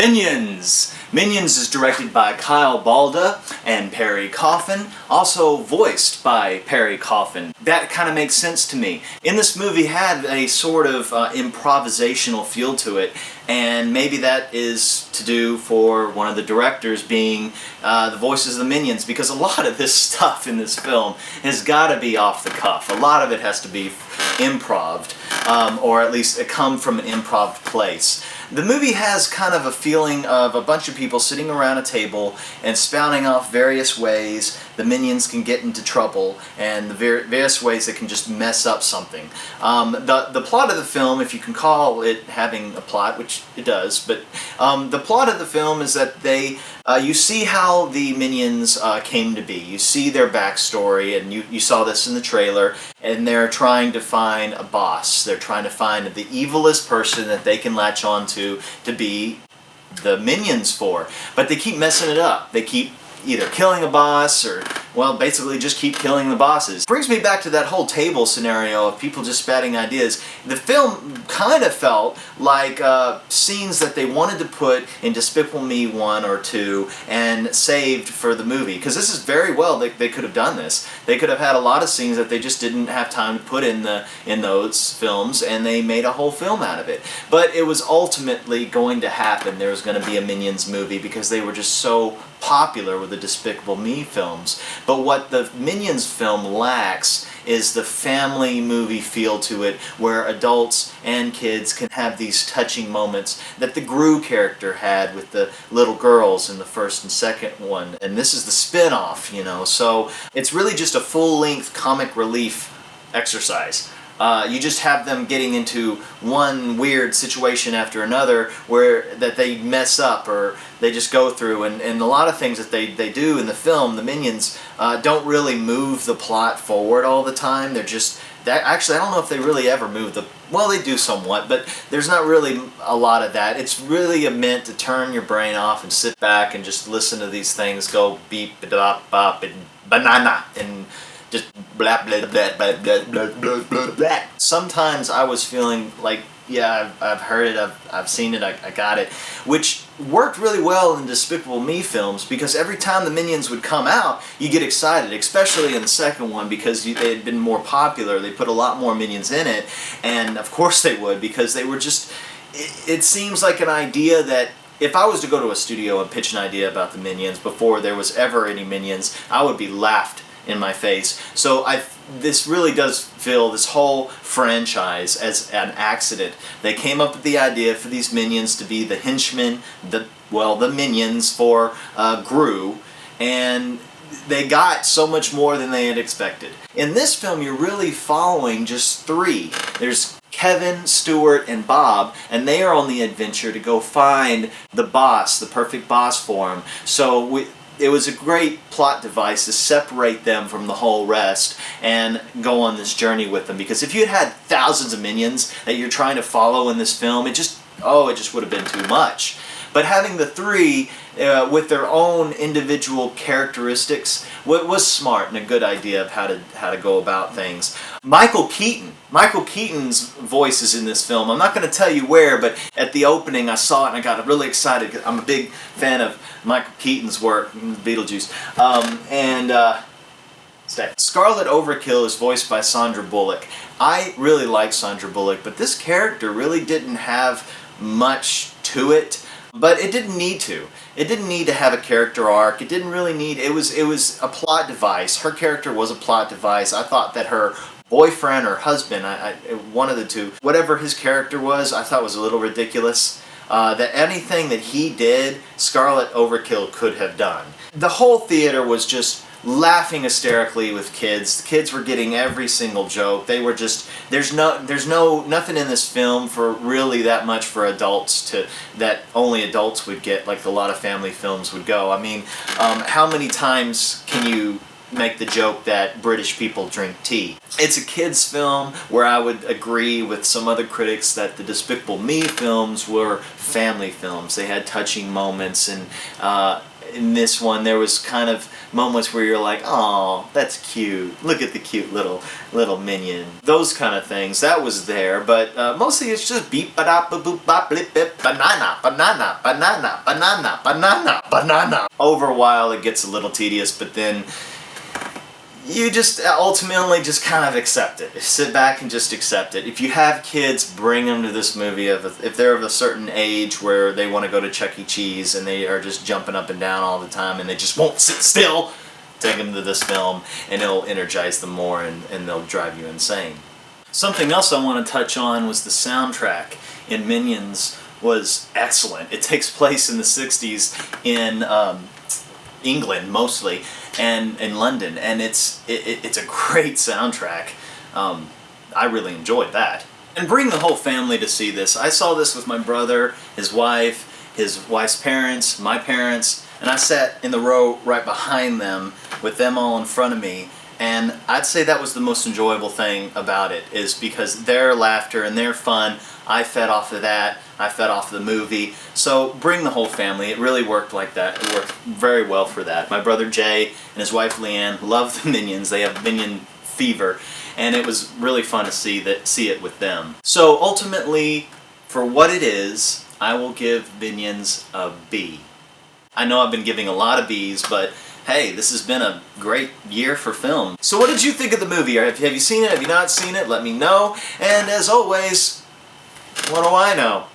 Minions! Minions is directed by Kyle Balda and Perry Coffin, also voiced by Perry Coffin. That kind of makes sense to me. In this movie had a sort of improvisational feel to it, and maybe that is to do for one of the directors being the voices of the Minions, because a lot of this stuff in this film has got to be off the cuff. A lot of it has to be improv'd, or at least come from an improv place. The movie has kind of a feeling of a bunch of people sitting around a table and spouting off various ways the Minions can get into trouble and the various ways they can just mess up something. The plot of the film, if you can call it having a plot, which it does, but the plot of the film is that you see how the Minions came to be. You see their backstory, and you saw this in the trailer, and they're trying to find a boss. They're trying to find the evilest person that they can latch on to be the Minions for. But they keep messing it up. They keep either killing a boss or, well, basically just keep killing the bosses. Brings me back to that whole table scenario of people just spouting ideas. The film kind of felt like scenes that they wanted to put in Despicable Me 1 or 2 and saved for the movie. Because this is very well, they could have done this. They could have had a lot of scenes that they just didn't have time to put in those films, and they made a whole film out of it. But it was ultimately going to happen. There was going to be a Minions movie because they were just so popular with the Despicable Me films. But what the Minions film lacks is the family movie feel to it, where adults and kids can have these touching moments that the Gru character had with the little girls in the first and second one. And this is the spin-off, you know, so it's really just a full-length comic relief exercise. You just have them getting into one weird situation after another that they mess up or they just go through, and a lot of things that they do in the film, the Minions, don't really move the plot forward all the time. They're just, actually I don't know if they really ever move well, they do somewhat, but there's not really a lot of that. It's really meant to turn your brain off and sit back and just listen to these things go beep, bop, bop, and banana, and just blah, blah, blah, blah, blah, blah, blah, blah, blah. Sometimes I was feeling like, yeah, I've heard it, I've seen it, I got it, which worked really well in Despicable Me films, because every time the Minions would come out, you get excited, especially in the second one, because they had been more popular. They put a lot more Minions in it, and of course they would, because they were just, it seems like an idea that if I was to go to a studio and pitch an idea about the Minions before there was ever any Minions, I would be laughed in my face. So this really does feel, this whole franchise, as an accident. They came up with the idea for these Minions to be the henchmen, the Minions for Gru, and they got so much more than they had expected. In this film, you're really following just three. There's Kevin, Stuart, and Bob, and they are on the adventure to go find the boss, the perfect boss for them. So it was a great plot device to separate them from the whole rest and go on this journey with them. Because if you had thousands of Minions that you're trying to follow in this film, it just would have been too much. But having the three with their own individual characteristics was smart and a good idea of how to go about things. Michael Keaton's voice is in this film. I'm not going to tell you where, but at the opening I saw it and I got really excited because I'm a big fan of Michael Keaton's work, Beetlejuice. Scarlet Overkill is voiced by Sandra Bullock. I really like Sandra Bullock, but this character really didn't have much to it. But it didn't need to. It didn't need to have a character arc. It didn't really need. It was a plot device. Her character was a plot device. I thought that her boyfriend or husband, one of the two, whatever his character was, I thought was a little ridiculous. That anything that he did, Scarlet Overkill could have done. The whole theater was just laughing hysterically with kids. The kids were getting every single joke. They were just, there's nothing in this film for really that much for adults that only adults would get, like a lot of family films would go. I mean, how many times can you make the joke that British people drink tea? It's a kids film, where I would agree with some other critics that the Despicable Me films were family films. They had touching moments, and in this one there was kind of moments where you're like, oh, that's cute. Look at the cute little minion. Those kind of things. That was there, but mostly it's just beep ba da ba boop ba blip bip banana banana banana banana banana banana. Over a while it gets a little tedious, but then you just ultimately just kind of accept it. Sit back and just accept it. If you have kids, bring them to this movie. If they're of a certain age where they want to go to Chuck E. Cheese and they are just jumping up and down all the time and they just won't sit still, take them to this film and it'll energize them more and they'll drive you insane. Something else I want to touch on was the soundtrack in Minions was excellent. It takes place in the 60s in England mostly, and in London, and it's a great soundtrack. I really enjoyed that. And bring the whole family to see this. I saw this with my brother, his wife's parents, my parents, and I sat in the row right behind them with them all in front of me. And I'd say that was the most enjoyable thing about it, is because their laughter and their fun, I fed off of that, I fed off the movie. So bring the whole family. It really worked like that. It worked very well for that. My brother Jay and his wife Leanne love the Minions. They have Minion fever, and it was really fun to see it with them. So ultimately, for what it is, I will give Minions a B. I know I've been giving a lot of Bs, but hey, this has been a great year for film. So what did you think of the movie? Have you seen it? Have you not seen it? Let me know. And as always, what do I know?